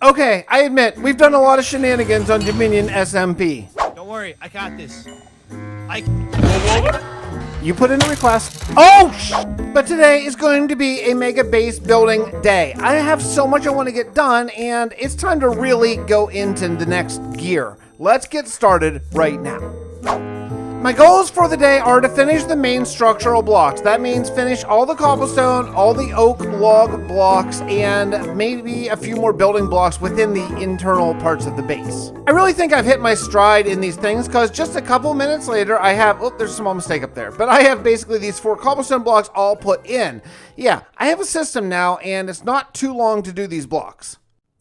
Okay, I admit, we've done a lot of shenanigans on Dominion SMP. Don't worry, I got this. You put in a request. But today is going to be a mega base building day. I have so much I want to get done, and it's time to really go into the next gear. Let's get started right now. My goals for the day are to finish the main structural blocks. That means finish all the cobblestone, all the oak log blocks, and maybe a few more building blocks within the internal parts of the base. I really think I've hit my stride in these things because just a couple minutes later I have, there's a small mistake up there, but I have basically these 4 cobblestone blocks all put in. Yeah, I have a system now and it's not too long to do these blocks.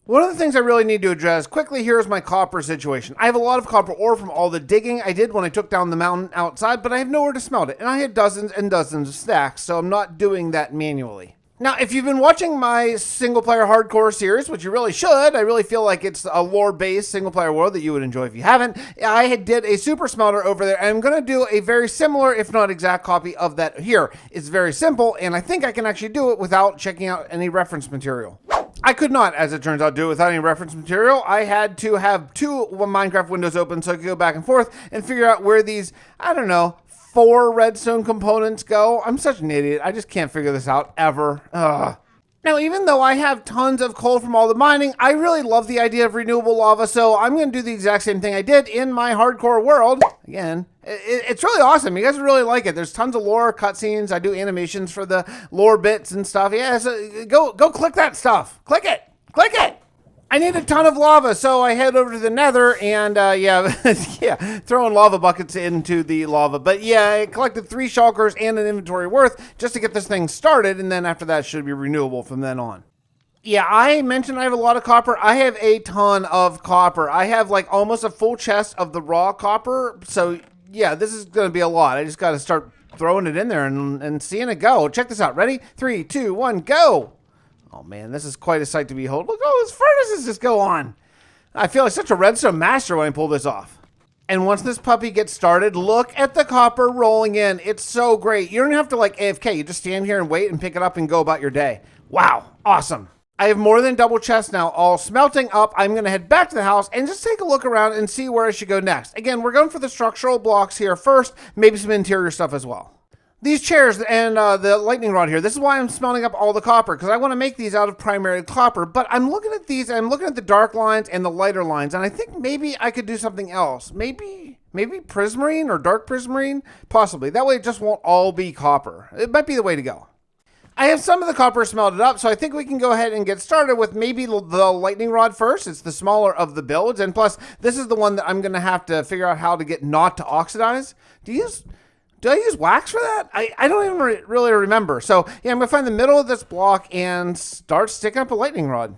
One of the things I really need to address quickly here is my copper situation. I have a lot of copper ore from all the digging I did when I took down the mountain outside, but I have nowhere to smelt it, and I had dozens and dozens of stacks, so I'm not doing that manually. Now, if you've been watching my single-player hardcore series, which you really should, I really feel like it's a lore-based single-player world that you would enjoy if you haven't. I did a super smelter over there, and I'm going to do a very similar, if not exact copy of that here. It's very simple, and I think I can actually do it without checking out any reference material. I could not, as it turns out, do it without any reference material. I had to have 2 Minecraft windows open so I could go back and forth and figure out where these, 4 redstone components go. I'm such an idiot. I just can't figure this out ever. Ugh. Now, even though I have tons of coal from all the mining, I really love the idea of renewable lava, so I'm going to do the exact same thing I did in my hardcore world. Again, it's really awesome. You guys really like it. There's tons of lore cutscenes. I do animations for the lore bits and stuff. Yeah, so go click that stuff. Click it. Click it. I need a ton of lava, so I head over to the nether and, throwing lava buckets into the lava. But yeah, I collected 3 shulkers and an inventory worth just to get this thing started, and then after that it should be renewable from then on. Yeah, I mentioned I have a lot of copper. I have a ton of copper. I have like almost a full chest of the raw copper, so yeah, this is going to be a lot. I just got to start throwing it in there and seeing it go. Check this out. Ready? 3, 2, 1, go! Oh man, this is quite a sight to behold. Look at all those furnaces just go on. I feel like such a redstone master when I pull this off. And once this puppy gets started, look at the copper rolling in. It's so great. You don't have to like AFK. You just stand here and wait and pick it up and go about your day. Wow, awesome. I have more than double chests now, all smelting up. I'm going to head back to the house and just take a look around and see where I should go next. Again, we're going for the structural blocks here first, maybe some interior stuff as well. These chairs and the lightning rod here, this is why I'm smelting up all the copper, because I want to make these out of primary copper, but I'm looking at these, and I'm looking at the dark lines and the lighter lines, and I think maybe I could do something else. Maybe prismarine or dark prismarine? Possibly. That way it just won't all be copper. It might be the way to go. I have some of the copper smelted up, so I think we can go ahead and get started with maybe the lightning rod first. It's the smaller of the builds, and plus, this is the one that I'm going to have to figure out how to get not to oxidize. Do I use wax for that? I don't even really remember. So yeah, I'm going to find the middle of this block and start sticking up a lightning rod.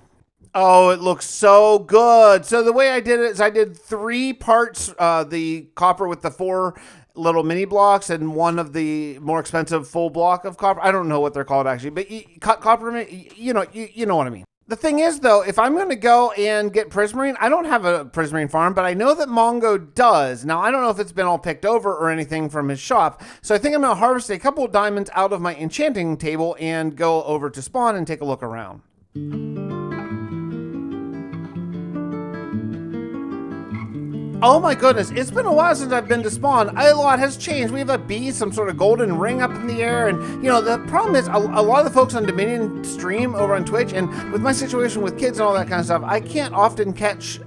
Oh, it looks so good. So the way I did it is I did 3 parts, the copper with the 4 little mini blocks and 1 of the more expensive full block of copper. I don't know what they're called actually, but copper, you know what I mean. The thing is, though, if I'm going to go and get prismarine, I don't have a prismarine farm, but I know that Mongo does. Now, I don't know if it's been all picked over or anything from his shop, so I think I'm going to harvest a couple of diamonds out of my enchanting table and go over to spawn and take a look around. Oh my goodness, it's been a while since I've been to spawn. A lot has changed. We have a bee, some sort of golden ring up in the air, and the problem is a lot of the folks on Dominion stream over on Twitch, and with my situation with kids and all that kind of stuff, I can't often catch...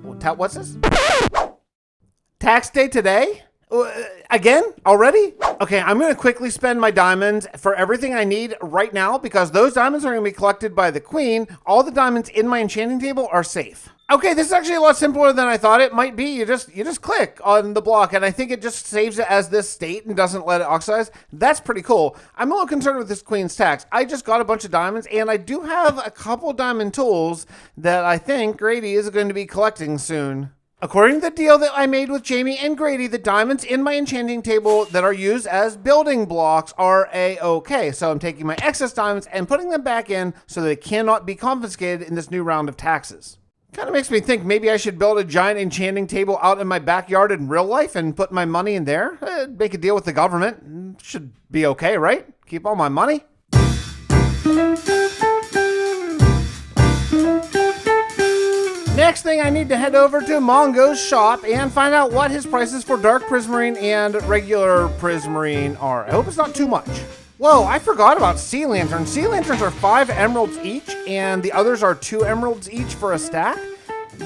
What's this? Tax day today? Again? Already? Okay, I'm going to quickly spend my diamonds for everything I need right now because those diamonds are going to be collected by the queen. All the diamonds in my enchanting table are safe. Okay, this is actually a lot simpler than I thought it might be. You just click on the block, and I think it just saves it as this state and doesn't let it oxidize. That's pretty cool. I'm a little concerned with this queen's tax. I just got a bunch of diamonds, and I do have a couple diamond tools that I think Grady is going to be collecting soon. According to the deal that I made with Jamie and Grady, the diamonds in my enchanting table that are used as building blocks are A-okay. So I'm taking my excess diamonds and putting them back in so they cannot be confiscated in this new round of taxes. Kind of makes me think maybe I should build a giant enchanting table out in my backyard in real life and put my money in there. Make a deal with the government. Should be okay, right? Keep all my money. next thing I need to head over to Mongo's shop and find out what his prices for dark prismarine and regular prismarine are. I hope it's not too much. Whoa, I forgot about sea lanterns. Sea lanterns are 5 emeralds each, and the others are 2 emeralds each for a stack.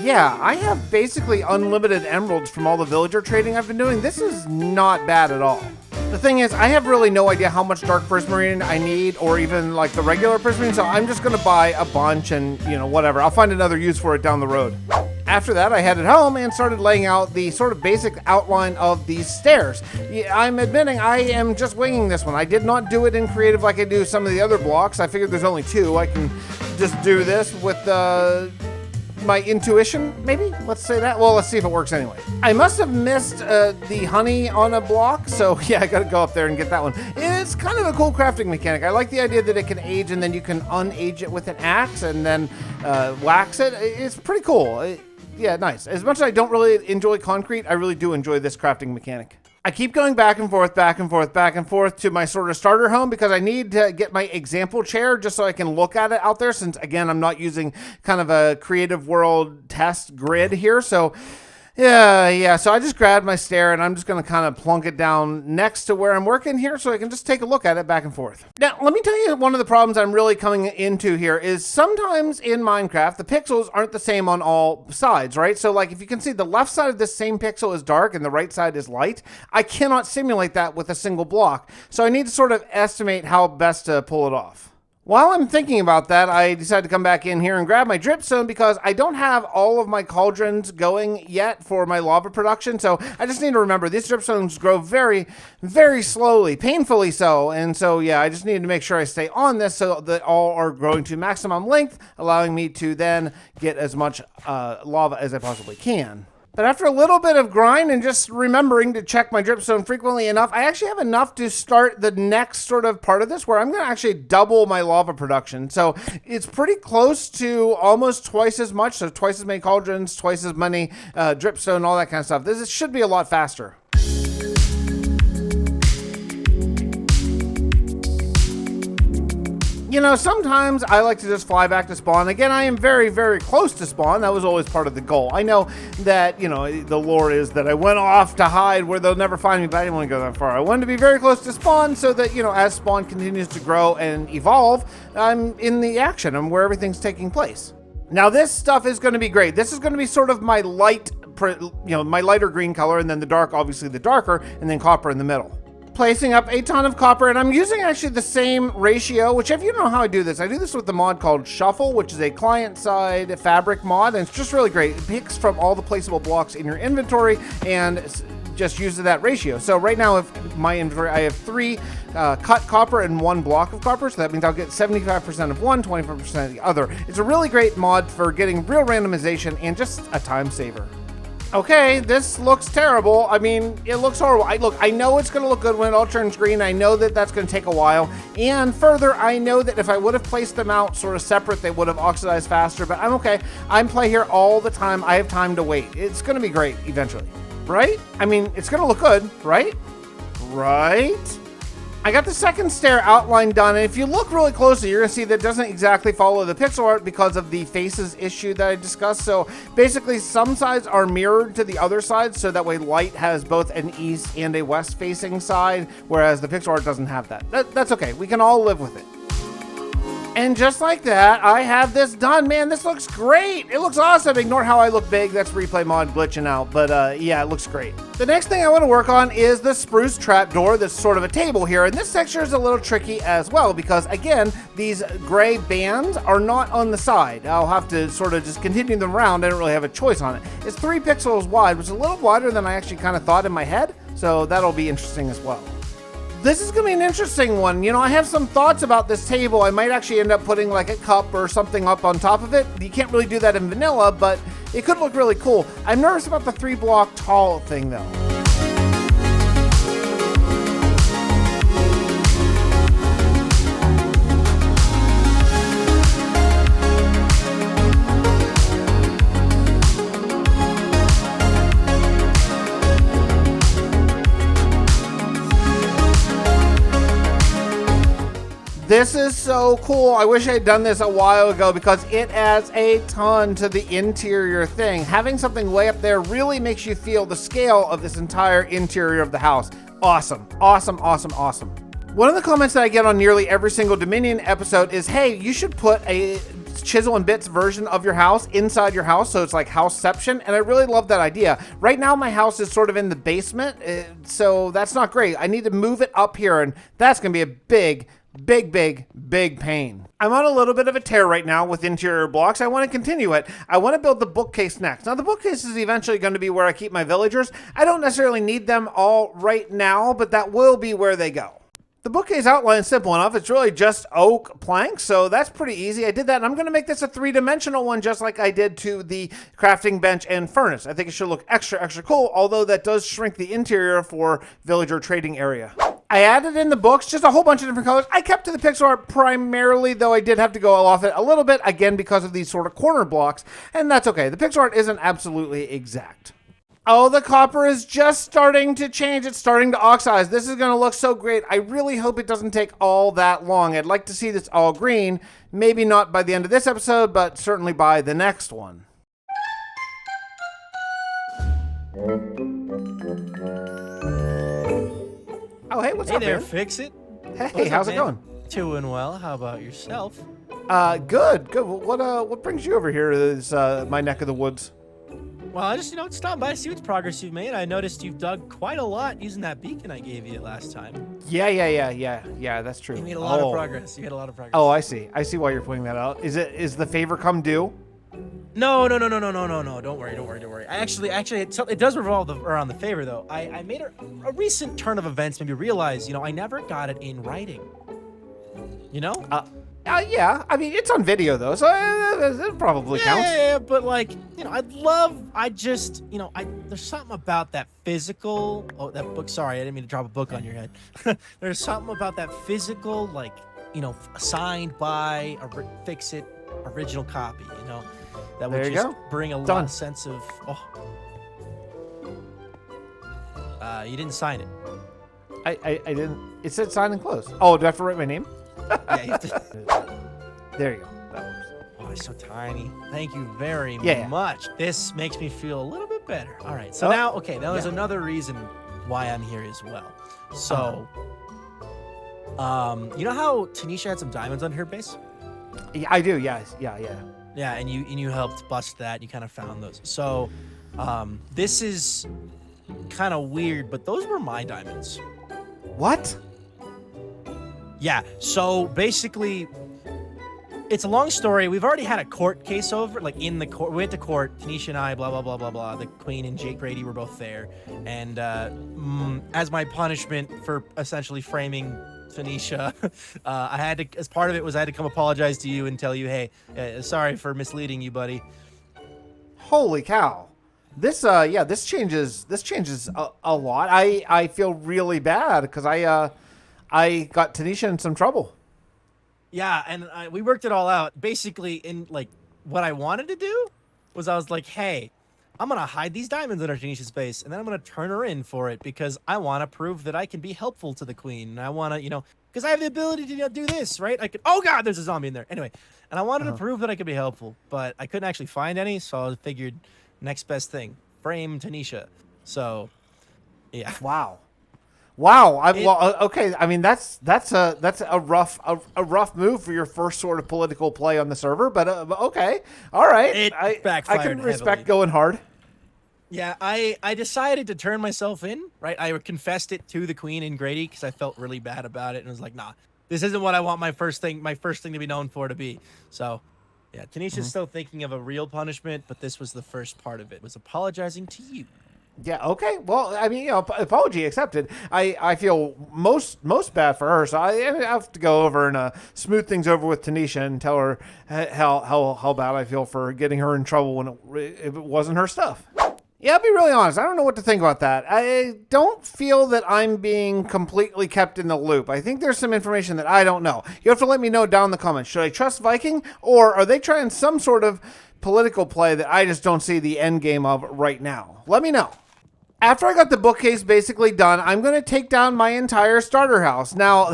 Yeah, I have basically unlimited emeralds from all the villager trading I've been doing. This is not bad at all. The thing is, I have really no idea how much dark prismarine I need, or even like the regular prismarine, so I'm just gonna buy a bunch and, you know, whatever. I'll find another use for it down the road. After that, I headed home and started laying out the sort of basic outline of these stairs. I'm admitting I am just winging this one. I did not do it in creative like I do some of the other blocks. I figured there's only 2. I can just do this with my intuition, maybe? Let's say that. Well, let's see if it works anyway. I must have missed the honey on a block, so yeah, I gotta go up there and get that one. It's kind of a cool crafting mechanic. I like the idea that it can age and then you can unage it with an axe and then wax it. It's pretty cool. Yeah, nice. As much as I don't really enjoy concrete, I really do enjoy this crafting mechanic. I keep going back and forth to my sort of starter home because I need to get my example chair just so I can look at it out there, since again, I'm not using kind of a creative world test grid here. So yeah. So I just grabbed my stair and I'm just going to kind of plunk it down next to where I'm working here so I can just take a look at it back and forth. Now, let me tell you, one of the problems I'm really coming into here is sometimes in Minecraft, the pixels aren't the same on all sides, right? So like if you can see, the left side of this same pixel is dark and the right side is light. I cannot simulate that with a single block. So I need to sort of estimate how best to pull it off. While I'm thinking about that, I decided to come back in here and grab my dripstone because I don't have all of my cauldrons going yet for my lava production. So I just need to remember these dripstones grow very, very slowly, painfully so. And so, yeah, I just need to make sure I stay on this so that all are growing to maximum length, allowing me to then get as much lava as I possibly can. But after a little bit of grind and just remembering to check my dripstone frequently enough, I actually have enough to start the next sort of part of this where I'm going to actually double my lava production. So it's pretty close to almost twice as much. So twice as many cauldrons, twice as many dripstone, all that kind of stuff. This should be a lot faster. You know, sometimes I like to just fly back to spawn. Again, I am very, very close to spawn. That was always part of the goal. I know that, you know, the lore is that I went off to hide where they'll never find me, but I didn't want to go that far. I wanted to be very close to spawn so that, you know, as spawn continues to grow and evolve, I'm in the action. I'm where everything's taking place. Now, this stuff is going to be great. This is going to be sort of my light, you know, my lighter green color, and then the dark, obviously the darker, and then copper in the middle. Placing up a ton of copper, and I'm using actually the same ratio, which if you don't know how I do this with the mod called Shuffle, which is a client-side fabric mod, and it's just really great. It picks from all the placeable blocks in your inventory and just uses that ratio. So right now, if my inventory, I have 3 cut copper and 1 block of copper, so that means I'll get 75% of one, 25% of the other. It's a really great mod for getting real randomization and just a time saver. Okay, this looks terrible. I mean, it looks horrible. I know it's going to look good when it all turns green. I know that that's going to take a while. And further, I know that if I would have placed them out sort of separate, they would have oxidized faster, but I'm okay. I'm play here all the time. I have time to wait. It's going to be great eventually, right? I mean, it's going to look good, right? Right? I got the second stair outline done, and if you look really closely, you're going to see that it doesn't exactly follow the pixel art because of the faces issue that I discussed. So basically, some sides are mirrored to the other side, so that way light has both an east and a west facing side, whereas the pixel art doesn't have that. That's okay. We can all live with it. And just like that, I have this done. Man, this looks great. It looks awesome. Ignore how I look big. That's replay mod glitching out. But yeah, it looks great. The next thing I want to work on is the spruce trapdoor that's sort of a table here. And this texture is a little tricky as well because, again, these gray bands are not on the side. I'll have to sort of just continue them around. I don't really have a choice on it. It's 3 pixels wide, which is a little wider than I actually kind of thought in my head. So that'll be interesting as well. This is going to be an interesting one. You know, I have some thoughts about this table. I might actually end up putting like a cup or something up on top of it. You can't really do that in vanilla, but it could look really cool. I'm nervous about the 3 block tall thing though. this is so cool. I wish I had done this a while ago because it adds a ton to the interior thing. Having something way up there really makes you feel the scale of this entire interior of the house. Awesome, awesome, awesome, awesome. One of the comments that I get on nearly every single Dominion episode is, hey, you should put a chisel and bits version of your house inside your house, so it's like houseception, and I really love that idea. Right now my house is sort of in the basement, so that's not great. I need to move it up here, and that's gonna be a big pain. I'm on a little bit of a tear right now with interior blocks. I want to continue it. I want to build the bookcase next. Now the bookcase is eventually going to be where I keep my villagers. I don't necessarily need them all right now, but that will be where they go. The bookcase outline is simple enough. It's really just oak planks, so that's pretty easy. I did that, and I'm going to make this a 3-dimensional one just like I did to the crafting bench and furnace. I think it should look extra cool, although that does shrink the interior for villager trading area. I added in the books just a whole bunch of different colors. I kept to the pixel art primarily, though I did have to go off it a little bit, again, because of these sort of corner blocks, and that's okay. The pixel art isn't absolutely exact. Oh, the copper is just starting to change. It's starting to oxidize. This is going to look so great. I really hope it doesn't take all that long. I'd like to see this all green. Maybe not by the end of this episode, but certainly by the next one. Oh, hey, what's up, there, man? Fixxitt. Hey, how's it going? Doing well. How about yourself? Good. What brings you over here to this, my neck of the woods? Well, I just, stopped by to see what progress you've made. I noticed you've dug quite a lot using that beacon I gave you last time. Yeah, that's true. You made a lot of progress. Oh, I see why you're pointing that out. Is the favor come due? No. Don't worry. Actually, it does revolve around the favor, though. I made a recent turn of events made me realize, I never got it in writing. Yeah. I mean, it's on video though, so it probably counts. Yeah, but there's something about that physical. Oh, that book. Sorry, I didn't mean to drop a book on your head. There's something about that physical, signed by a Fixxitt original copy. That would just bring a lot of sense of. Oh. You didn't sign it. I didn't. It said sign and close. Oh, do I have to write my name? Yeah, you have to. There you go. That works. Oh, it's so tiny.Hank you very much. This makes me feel a little bit better. All right. So now there's another reason why I'm here as well. So, you know how Tanisha had some diamonds on her base? Yeah, I do. Yeah. Yeah, and you helped bust that. You kind of found those. So, this is kind of weird, but those were my diamonds. What? Yeah, so basically, it's a long story. We've already had a court case over, in the court. We went to court, Tanisha and I, blah, blah, blah, blah, blah. The Queen and Jake Brady were both there. And as my punishment for essentially framing Tanisha, I had to, as part of it was I had to come apologize to you and tell you, hey, sorry for misleading you, buddy. Holy cow. This changes a lot. I feel really bad because I got Tanisha in some trouble. Yeah, and we worked it all out. Basically, in what I wanted to do was I was like, hey, I'm going to hide these diamonds in our Tanisha's base, and then I'm going to turn her in for it because I want to prove that I can be helpful to the Queen. And I want to, because I have the ability to do this, right? Oh, God, there's a zombie in there. Anyway, and I wanted to prove that I could be helpful, but I couldn't actually find any, so I figured next best thing, frame Tanisha. So, yeah. Wow. Okay. I mean, that's a rough move for your first sort of political play on the server, but okay, all right. It backfired. I can respect heavily. Going hard. Yeah, I decided to turn myself in. Right, I confessed it to the Queen and Grady because I felt really bad about it, and was like, nah, this isn't what I want my first thing to be known for to be. So, yeah, Tanisha's still thinking of a real punishment, but this was the first part of it. Was apologizing to you. Yeah, okay. Well, I mean, apology accepted. I feel most bad for her, so I have to go over and smooth things over with Tanisha and tell her how bad I feel for getting her in trouble when if it wasn't her stuff. Yeah, I'll be really honest. I don't know what to think about that. I don't feel that I'm being completely kept in the loop. I think there's some information that I don't know. You have to let me know down in the comments. Should I trust Viking, or are they trying some sort of political play that I just don't see the end game of right now? Let me know. After I got the bookcase basically done, I'm going to take down my entire starter house. Now,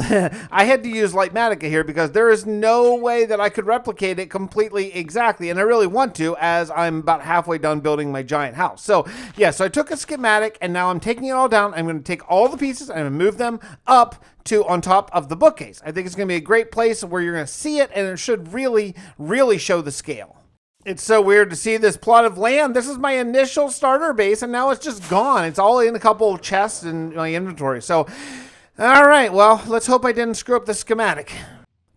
I had to use Lightmatica here because there is no way that I could replicate it completely exactly, and I really want to, as I'm about halfway done building my giant house. So, yeah, so I took a schematic, and now I'm taking it all down. I'm going to take all the pieces, and I'm going to move them up to on top of the bookcase. I think it's going to be a great place where you're going to see it, and it should really, really show the scale. It's so weird to see this plot of land. This is my initial starter base, and now it's just gone. It's all in a couple of chests in my inventory. So, all right, well, let's hope I didn't screw up the schematic.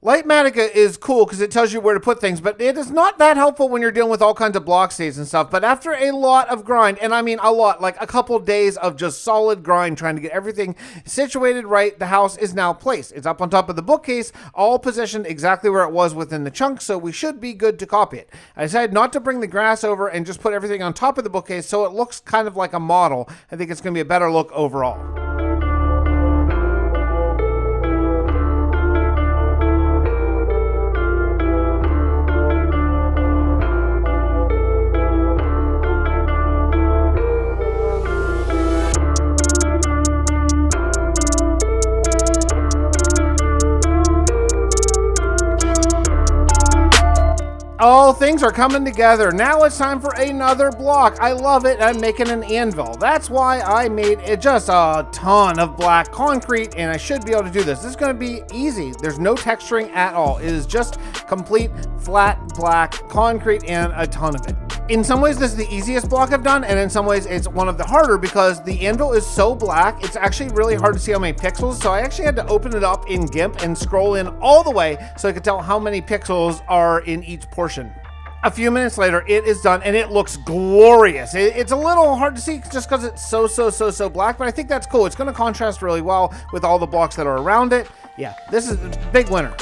Lightmatica is cool because it tells you where to put things, but it is not that helpful when you're dealing with all kinds of block states and stuff. But after a lot of grind, and I mean a lot, like a couple days of just solid grind trying to get everything situated right, the house is now placed. It's up on top of the bookcase, all positioned exactly where it was within the chunk, so we should be good to copy it. I decided not to bring the grass over and just put everything on top of the bookcase so it looks kind of like a model. I think it's going to be a better look overall. All things are coming together. Now it's time for another block. I love it. I'm making an anvil. That's why I made it just a ton of black concrete, and I should be able to do this. This is going to be easy. There's no texturing at all. It is just complete flat black concrete and a ton of it. In some ways, this is the easiest block I've done, and in some ways, it's one of the harder because the anvil is so black, it's actually really hard to see how many pixels, so I actually had to open it up in GIMP and scroll in all the way so I could tell how many pixels are in each portion. A few minutes later, it is done, and it looks glorious. It's a little hard to see just because it's so black, but I think that's cool. It's going to contrast really well with all the blocks that are around it. Yeah, this is a big winner.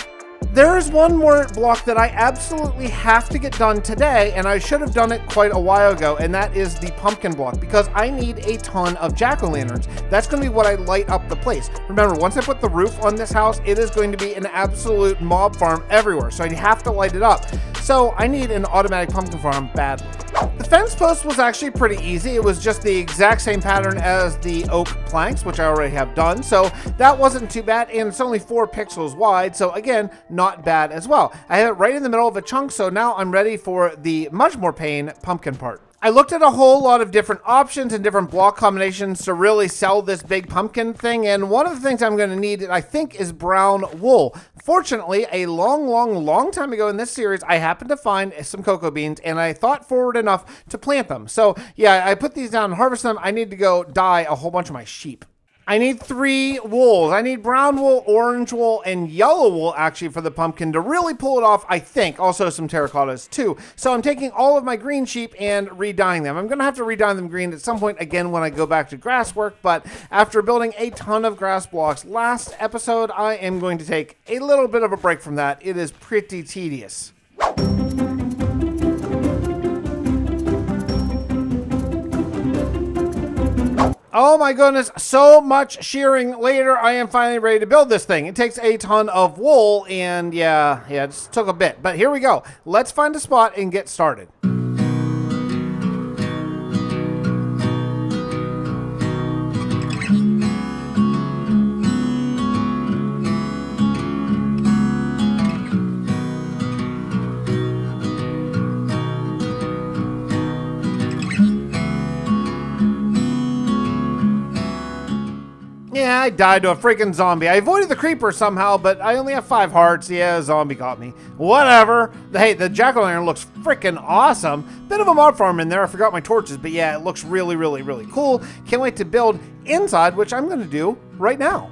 There is one more block that I absolutely have to get done today, and I should have done it quite a while ago, and that is the pumpkin block, because I need a ton of jack-o'-lanterns. That's going to be what I light up the place. Remember, once I put the roof on this house, it is going to be an absolute mob farm everywhere, so I have to light it up. So I need an automatic pumpkin farm badly. The fence post was actually pretty easy. It was just the exact same pattern as the oak planks, which I already have done. So that wasn't too bad, and it's only 4 pixels wide. So again, not bad as well. I have it right in the middle of a chunk, so now I'm ready for the much more pain pumpkin part. I looked at a whole lot of different options and different block combinations to really sell this big pumpkin thing, and one of the things I'm going to need, I think, is brown wool. Fortunately, a long time ago in this series, I happened to find some cocoa beans, and I thought forward enough to plant them. So yeah, I put these down and harvest them. I need to go dye a whole bunch of my sheep. I need 3 wools. I need brown wool, orange wool, and yellow wool, actually, for the pumpkin to really pull it off, I think. Also some terracottas, too. So I'm taking all of my green sheep and re-dyeing them. I'm going to have to re-dye them green at some point, again, when I go back to grass work. But after building a ton of grass blocks last episode, I am going to take a little bit of a break from that. It is pretty tedious. Oh my goodness, so much shearing later, I am finally ready to build this thing. It takes a ton of wool, and yeah, it just took a bit. But here we go. Let's find a spot and get started. Yeah, I died to a freaking zombie. I avoided the creeper somehow, but I only have 5 hearts. Yeah, a zombie got me. Whatever. Hey, the jack-o'-lantern looks freaking awesome. Bit of a mob farm in there. I forgot my torches, but yeah, it looks really cool. Can't wait to build inside, which I'm going to do right now.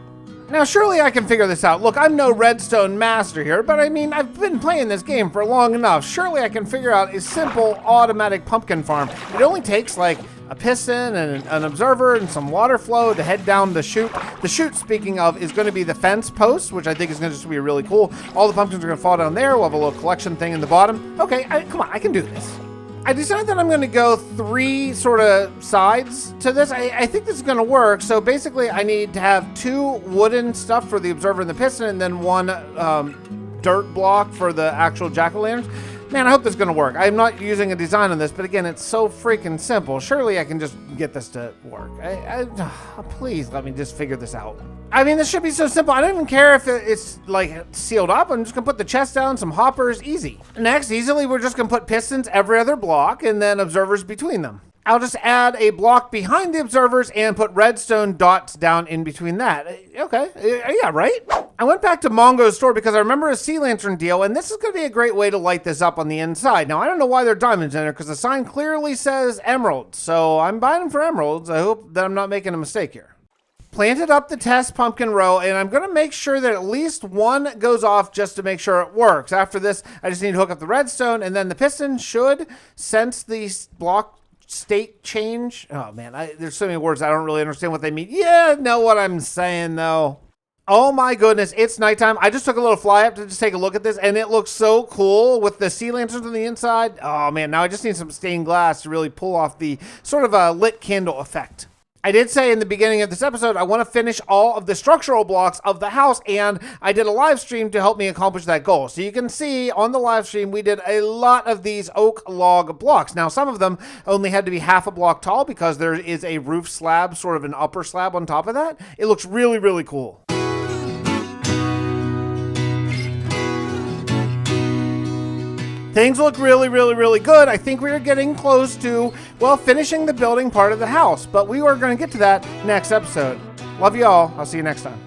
Now, surely I can figure this out. Look, I'm no redstone master here, but I mean, I've been playing this game for long enough. Surely I can figure out a simple automatic pumpkin farm. It only takes like a piston and an observer and some water flow to head down the chute. The chute, speaking of, is going to be the fence post, which I think is going to just be really cool. All the pumpkins are going to fall down there. We'll have a little collection thing in the bottom. Okay, come on, I can do this. I decided that I'm going to go 3 sort of sides to this. I think this is going to work. So basically, I need to have 2 wooden stuff for the observer and the piston, and then 1 dirt block for the actual jack-o'-lanterns. Man, I hope this is gonna work. I'm not using a design on this, but again, it's so freaking simple. Surely I can just get this to work. Please let me just figure this out. I mean, this should be so simple. I don't even care if it's like sealed up. I'm just gonna put the chest down, some hoppers, easy. Next, easily, we're just gonna put pistons every other block and then observers between them. I'll just add a block behind the observers and put redstone dots down in between that. Okay, yeah, right? I went back to Mongo's store because I remember a sea lantern deal, and this is gonna be a great way to light this up on the inside. Now, I don't know why there are diamonds in there because the sign clearly says emeralds, so I'm buying them for emeralds. I hope that I'm not making a mistake here. Planted up the test pumpkin row, and I'm gonna make sure that at least one goes off just to make sure it works. After this, I just need to hook up the redstone, and then the piston should sense the block state change. Oh man, there's so many words I don't really understand what they mean. Yeah, know what I'm saying though. Oh my goodness, it's nighttime. I just took a little fly up to just take a look at this, and it looks so cool with the sea lanterns on the inside. Oh man, now I just need some stained glass to really pull off the sort of a lit candle effect. I did say in the beginning of this episode, I want to finish all of the structural blocks of the house, and I did a live stream to help me accomplish that goal. So you can see on the live stream, we did a lot of these oak log blocks. Now, some of them only had to be half a block tall because there is a roof slab, sort of an upper slab on top of that. It looks really, really cool. Things look really, really, really good. I think we are getting close to, well, finishing the building part of the house, but we are going to get to that next episode. Love you all. I'll see you next time.